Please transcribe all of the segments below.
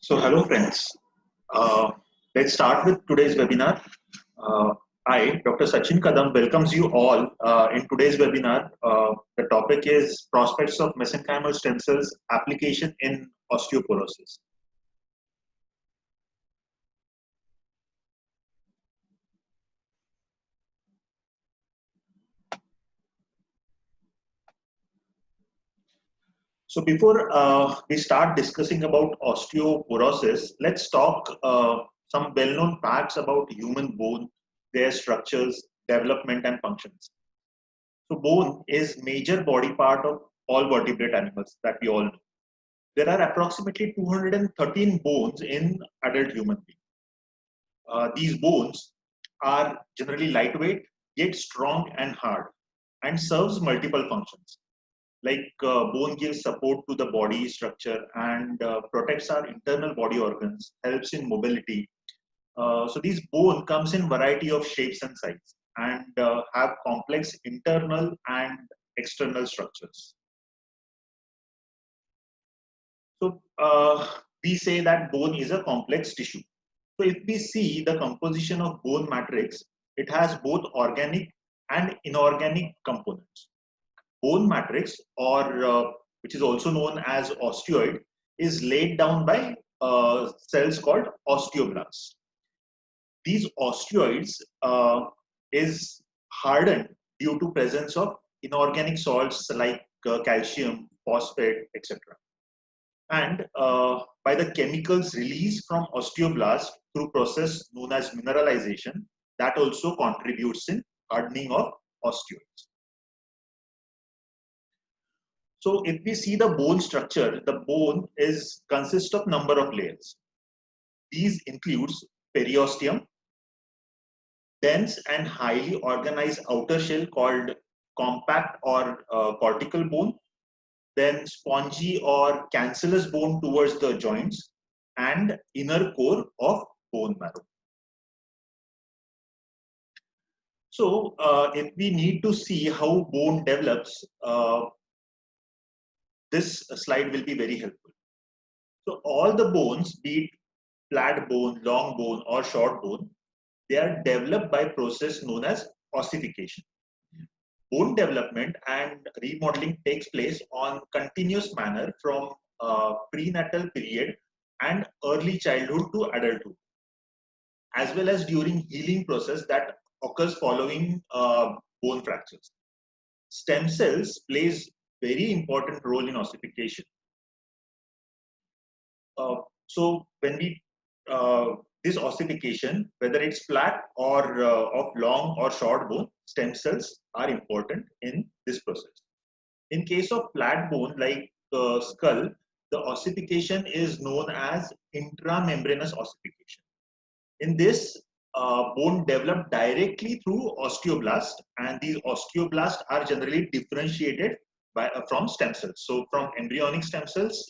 Hello friends. Uh, let's start with today's webinar. Uh, I, Dr. Sachin Kadam, welcomes you all in today's webinar. The topic is prospects of mesenchymal stem cells application in osteoporosis. So before we start discussing about osteoporosis, let's talk some well-known facts about human bone, their structures, development, and functions. So bone is major body part of all vertebrate animals that we all know. There are approximately 213 bones in adult human being. These bones are generally lightweight, yet strong and hard, and serves multiple functions. Like bone gives support to the body structure and protects our internal body organs, helps in mobility. So these bone comes in variety of shapes and sizes and have complex internal and external structures. So we say that bone is a complex tissue. So if we see the composition of bone matrix, it has both organic and inorganic components. Bone matrix, or which is also known as osteoid, is laid down by cells called osteoblasts. These osteoids is hardened due to presence of inorganic salts like calcium, phosphate, etc. And by the chemicals released from osteoblast through process known as mineralization, that also contributes in hardening of osteoids. So if we see the bone structure, the bone is consists of number of layers. These includes periosteum, dense and highly organized outer shell called compact or cortical bone, then spongy or cancellous bone towards the joints, and inner core of bone marrow. So if we need to see how bone develops, this slide will be very helpful. So all the bones, be it flat bone, long bone, or short bone, they are developed by process known as ossification. Bone development and remodeling takes place on continuous manner from prenatal period and early childhood to adulthood, as well as during healing process that occurs following bone fractures. Stem cells plays very important role in ossification. So when we this ossification, whether it's flat or of long or short bone, stem cells are important in this process. In case of flat bone like skull, the ossification is known as intramembranous ossification. In this, bone developed directly through osteoblast, and these osteoblasts are generally differentiated from stem cells. So from embryonic stem cells,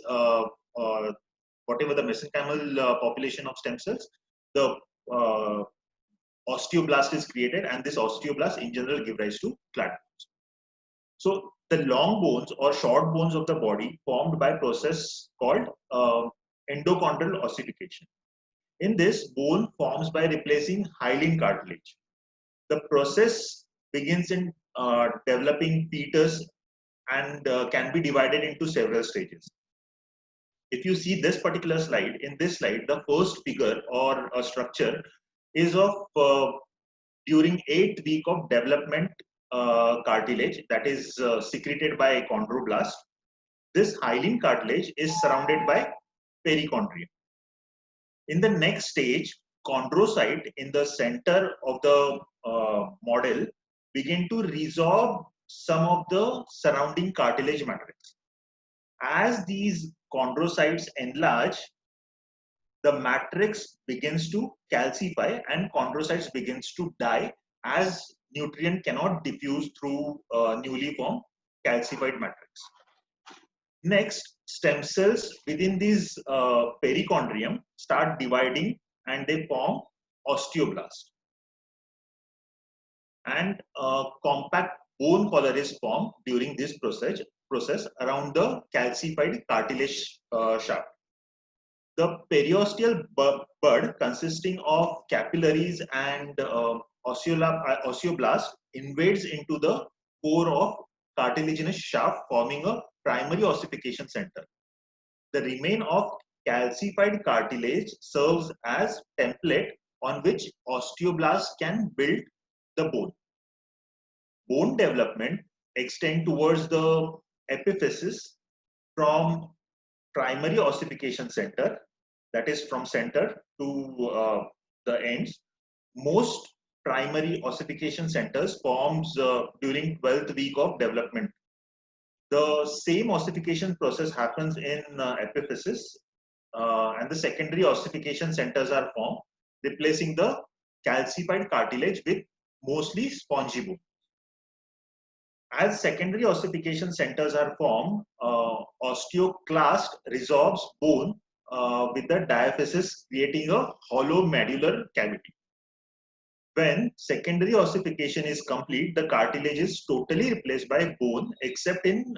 whatever the mesenchymal population of stem cells, the uh, osteoblast is created, and this osteoblast in general give rise to flat bones. So the long bones or short bones of the body formed by process called endochondral ossification. In this, bone forms by replacing hyaline cartilage. The process begins in developing fetus and can be divided into several stages. If you see this particular slide, in this slide, the first figure or a structure is of during 8th week of development cartilage that is secreted by chondroblast. This hyaline cartilage is surrounded by perichondrium. In the next stage, chondrocyte in the center of the model begin to resorb some of the surrounding cartilage matrix. As these chondrocytes enlarge, the matrix begins to calcify and chondrocytes begins to die as nutrient cannot diffuse through newly formed calcified matrix. Next, stem cells within these perichondrium start dividing and they form osteoblast. And compact bone collar is formed during this process around the calcified cartilage shaft. The periosteal bud consisting of capillaries and osteoblast invades into the core of cartilaginous shaft, forming a primary ossification center. The remain of calcified cartilage serves as template on which osteoblasts can build the bone. Bone development extend towards the epiphysis from primary ossification center, that is from center to the ends. Most primary ossification centers forms during 12th week of development. The same ossification process happens in epiphysis, and the secondary ossification centers are formed, replacing the calcified cartilage with mostly spongy bone. As secondary ossification centers are formed, osteoclast resorbs bone with the diaphysis, creating a hollow medullary cavity. When secondary ossification is complete, the cartilage is totally replaced by bone except in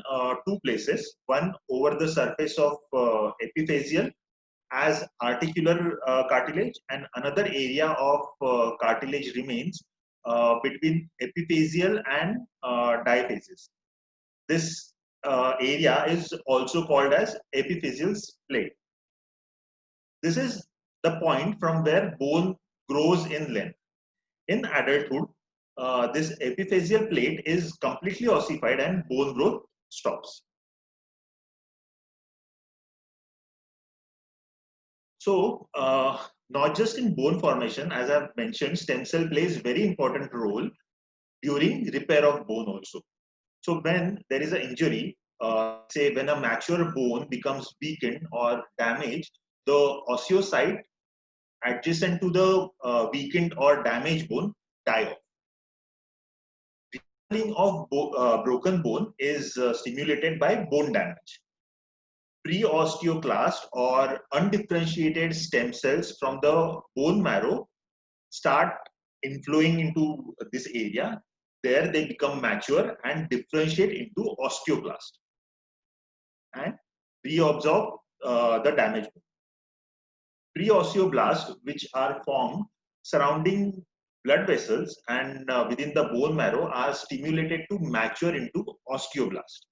two places, one over the surface of epiphyseal as articular cartilage, and another area of cartilage remains between epiphyseal and diaphysis. This area is also called as epiphyseal plate. This is the point from where bone grows in length. In adulthood, this epiphyseal plate is completely ossified and bone growth stops. So, not just in bone formation, as I've mentioned, stem cell plays very important role during repair of bone also. So when there is an injury, say when a mature bone becomes weakened or damaged, the osteocyte adjacent to the weakened or damaged bone die off. Healing of broken bone is stimulated by bone damage. Pre-osteoclast or undifferentiated stem cells from the bone marrow start inflowing into this area. There they become mature and differentiate into osteoclast and reabsorb the damaged bone. Pre-osteoblasts, which are formed surrounding blood vessels and within the bone marrow, are stimulated to mature into osteoblast.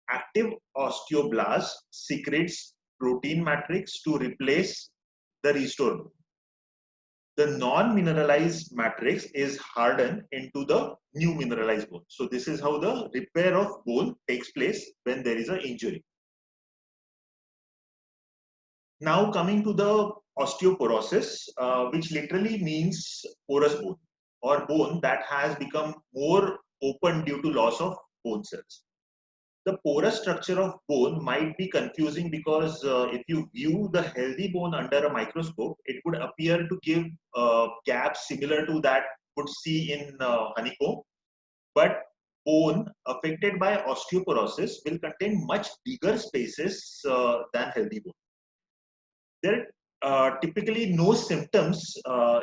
Active osteoblast secretes protein matrix to replace the restored bone. The non-mineralized matrix is hardened into the new mineralized bone. So this is how the repair of bone takes place when there is an injury. Now coming to the osteoporosis, which literally means porous bone or bone that has become more open due to loss of bone cells. The porous structure of bone might be confusing because if you view the healthy bone under a microscope, it would appear to give gaps similar to that would see in honeycomb. But bone affected by osteoporosis will contain much bigger spaces than healthy bone. There are typically no symptoms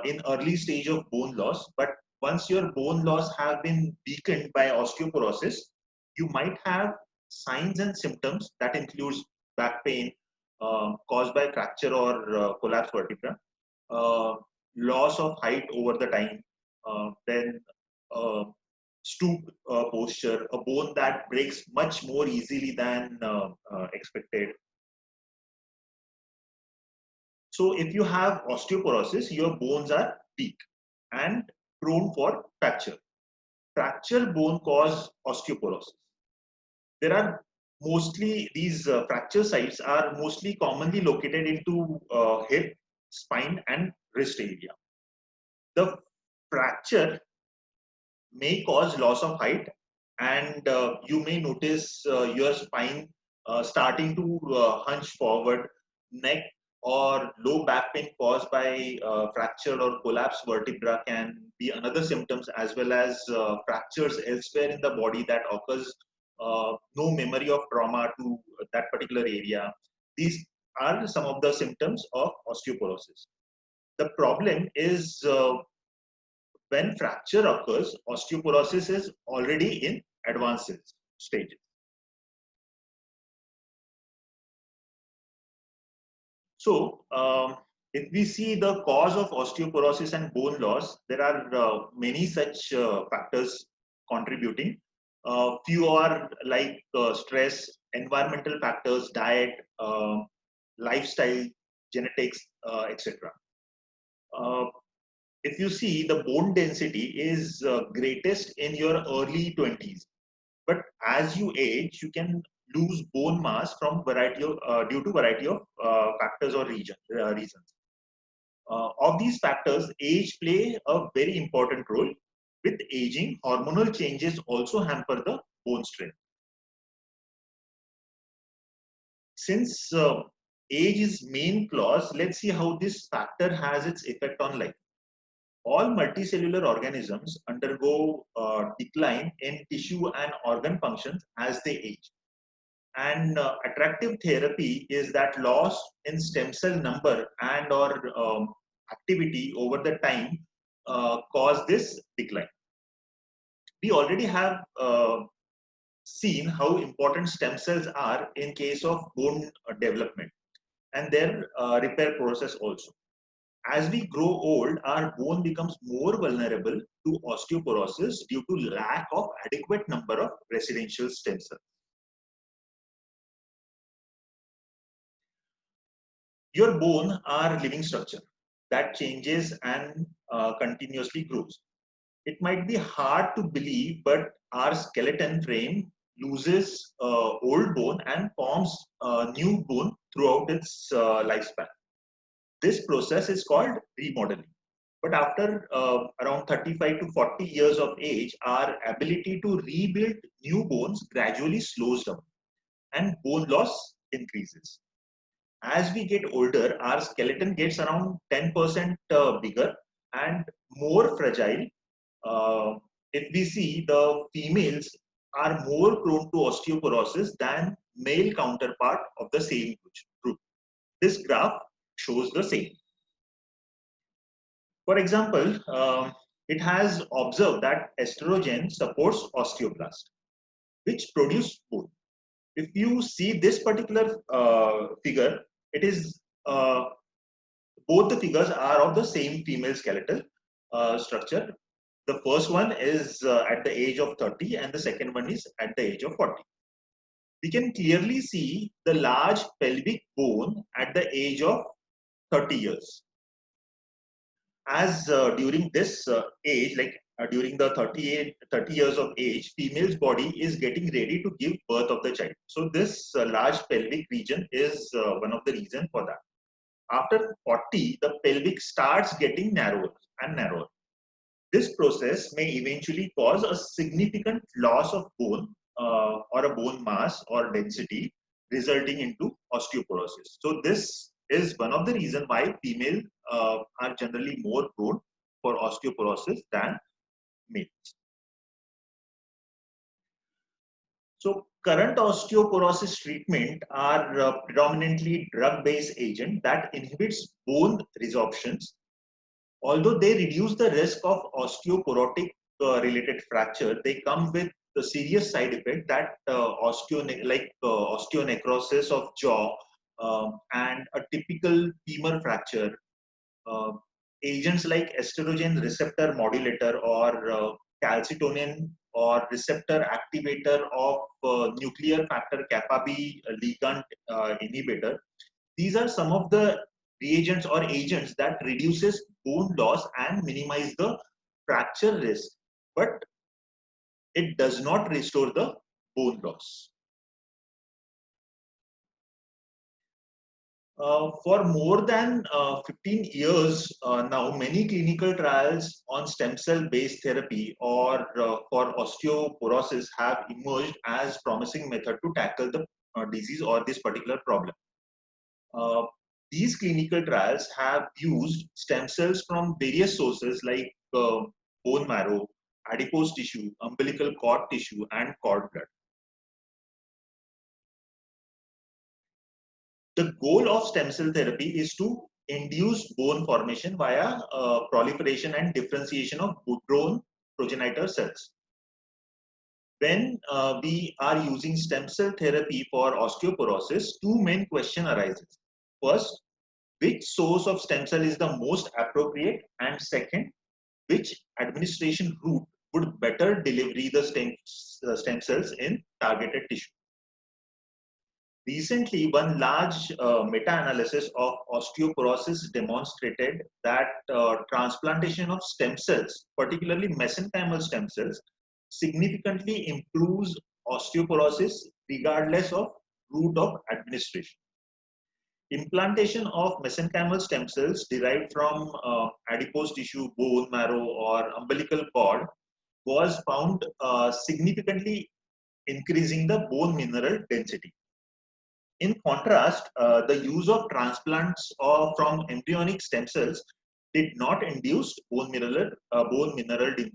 in early stage of bone loss, but once your bone loss have been weakened by osteoporosis, you might have signs and symptoms that includes back pain caused by fracture or collapsed vertebra, loss of height over the time, then stoop posture, a bone that breaks much more easily than expected. So if you have osteoporosis, your bones are weak and prone for fracture. Fracture bone cause osteoporosis. There are mostly these fracture sites are mostly commonly located into hip, spine, and wrist area. The fracture may cause loss of height, and you may notice your spine starting to hunch forward, neck or low back pain caused by fracture or collapsed vertebra can be another symptoms, as well as fractures elsewhere in the body that occurs no memory of trauma to that particular area. These are some of the symptoms of osteoporosis. The problem is when fracture occurs, osteoporosis is already in advanced stages. So, if we see the cause of osteoporosis and bone loss, there are many such factors contributing. Few are like stress, environmental factors, diet, lifestyle, genetics, etc. Uh, if you see, the bone density is greatest in your early 20s, but as you age you can lose bone mass from variety of due to variety of factors or reasons. Of these factors, age play a very important role. With aging, hormonal changes also hamper the bone strength. Since age is main cause, let's see how this factor has its effect on life. All multicellular organisms undergo decline in tissue and organ functions as they age. And attractive therapy is that loss in stem cell number and or activity over the time cause this decline. We already have seen how important stem cells are in case of bone development and their repair process also. As we grow old, our bone becomes more vulnerable to osteoporosis due to lack of adequate number of residential stem cells. Your bone are living structure that changes and continuously grows. It might be hard to believe, but our skeleton frame loses old bone and forms new bone throughout its lifespan. This process is called remodeling. But after around 35 to 40 years of age, our ability to rebuild new bones gradually slows down and bone loss increases. As we get older, our skeleton gets around 10% bigger and more fragile. Uh, if we see, the females are more prone to osteoporosis than male counterpart of the same group. This graph shows the same. For example, it has observed that estrogen supports osteoblast, which produce bone. If you see this particular figure, it is both the figures are of the same female skeletal structure. The first one is at the age of 30 and the second one is at the age of 40. We can clearly see the large pelvic bone at the age of 30 years. As during this age, like during the 30 years of age, female's body is getting ready to give birth of the child. So this large pelvic region is one of the reasons for that. After 40, the pelvic starts getting narrower and narrower. This process may eventually cause a significant loss of bone or a bone mass or density, resulting into osteoporosis. So this is one of the reasons why female are generally more prone for osteoporosis than males. So current osteoporosis treatment are predominantly drug-based agent that inhibits bone resorptions. Although they reduce the risk of osteoporotic related fracture, they come with the serious side effect that osteonecrosis of jaw and a typical femur fracture. Uh, Agents like estrogen receptor modulator or calcitonin or receptor activator of nuclear factor kappa B ligand inhibitor. These are some of the reagents or agents that reduces bone loss and minimize the fracture risk, but it does not restore the bone loss. For more than 15 years now, many clinical trials on stem cell based therapy or for osteoporosis have emerged as promising method to tackle the disease or this particular problem. Uh, these clinical trials have used stem cells from various sources like bone marrow, adipose tissue, umbilical cord tissue, and cord blood. The goal of stem cell therapy is to induce bone formation via proliferation and differentiation of bone progenitor cells. When we are using stem cell therapy for osteoporosis, two main questions arises. First, which source of stem cell is the most appropriate, and second, which administration route would better deliver the stem cells in targeted tissue. Recently, one large meta-analysis of osteoporosis demonstrated that transplantation of stem cells, particularly mesenchymal stem cells, significantly improves osteoporosis regardless of route of administration. Implantation of mesenchymal stem cells derived from adipose tissue, bone marrow, or umbilical cord was found significantly increasing the bone mineral density. In contrast, the use of transplants from embryonic stem cells did not induce bone mineral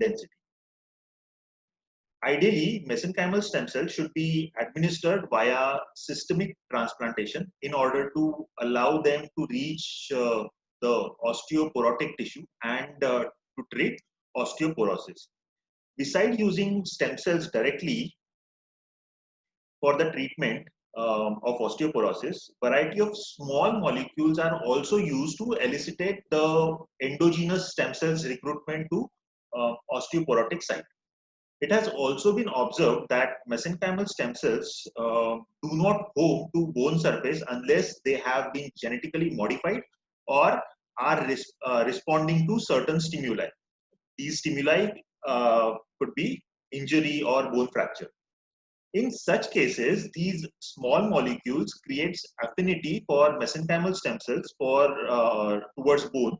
density. Ideally, mesenchymal stem cells should be administered via systemic transplantation in order to allow them to reach the osteoporotic tissue and to treat osteoporosis. Besides using stem cells directly for the treatment of osteoporosis, variety of small molecules are also used to elicitate the endogenous stem cells recruitment to osteoporotic site. It has also been observed that mesenchymal stem cells do not home to bone surface unless they have been genetically modified or are responding to certain stimuli. These stimuli could be injury or bone fracture. In such cases, these small molecules creates affinity for mesenchymal stem cells towards bone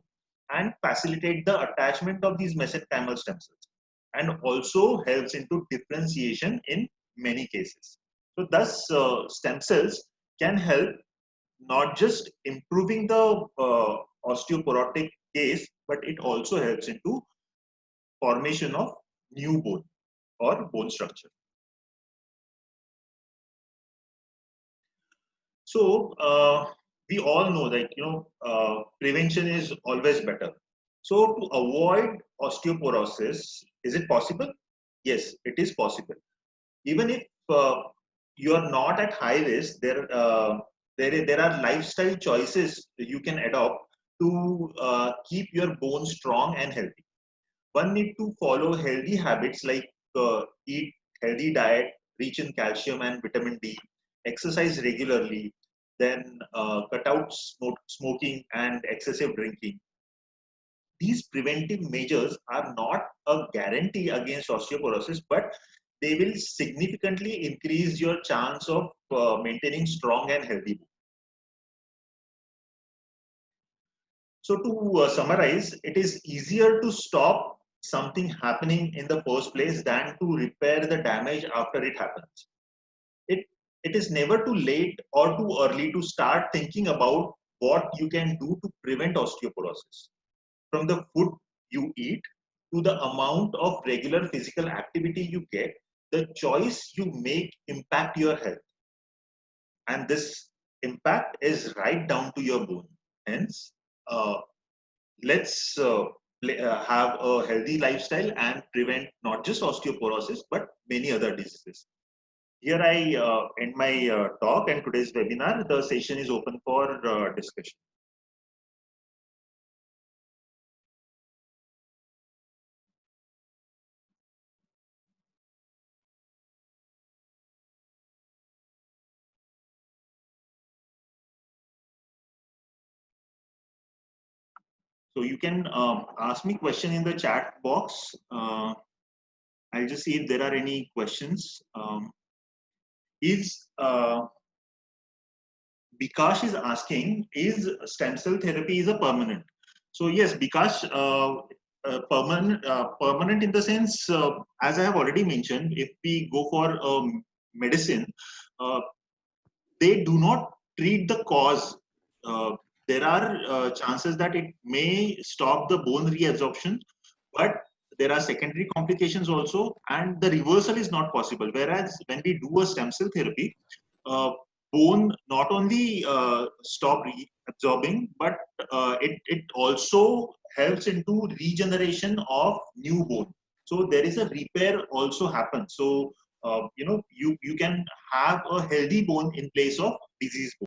and facilitate the attachment of these mesenchymal stem cells, and also helps into differentiation in many cases. So thus, stem cells can help not just improving the osteoporotic case, but it also helps into formation of new bone or bone structure. So we all know that prevention is always better. So to avoid osteoporosis, is it possible? Yes, it is possible. Even if you are not at high risk, there are lifestyle choices you can adopt to keep your bones strong and healthy. One need to follow healthy habits like eat healthy diet rich in calcium and vitamin D, exercise regularly, then cut out smoking and excessive drinking. These preventive measures are not a guarantee against osteoporosis, but they will significantly increase your chance of maintaining strong and healthy bones. So to summarize, it is easier to stop something happening in the first place than to repair the damage after it happens. It is never too late or too early to start thinking about what you can do to prevent osteoporosis. From the food you eat to the amount of regular physical activity you get, the choice you make impact your health. And this impact is right down to your bone. Hence, let's have a healthy lifestyle and prevent not just osteoporosis, but many other diseases. Here I end my talk and today's webinar. The session is open for discussion. So you can ask me question in the chat box. I'll just see if there are any questions. Bikash is asking, is stem cell therapy is a permanent? So yes, Bikash, permanent in the sense, as I have already mentioned, if we go for medicine, they do not treat the cause. There are chances that it may stop the bone reabsorption, but there are secondary complications also, and the reversal is not possible. Whereas when we do a stem cell therapy, bone not only stop reabsorbing, but it also helps into regeneration of new bone. So there is a repair also happens. So you can have a healthy bone in place of diseased bone.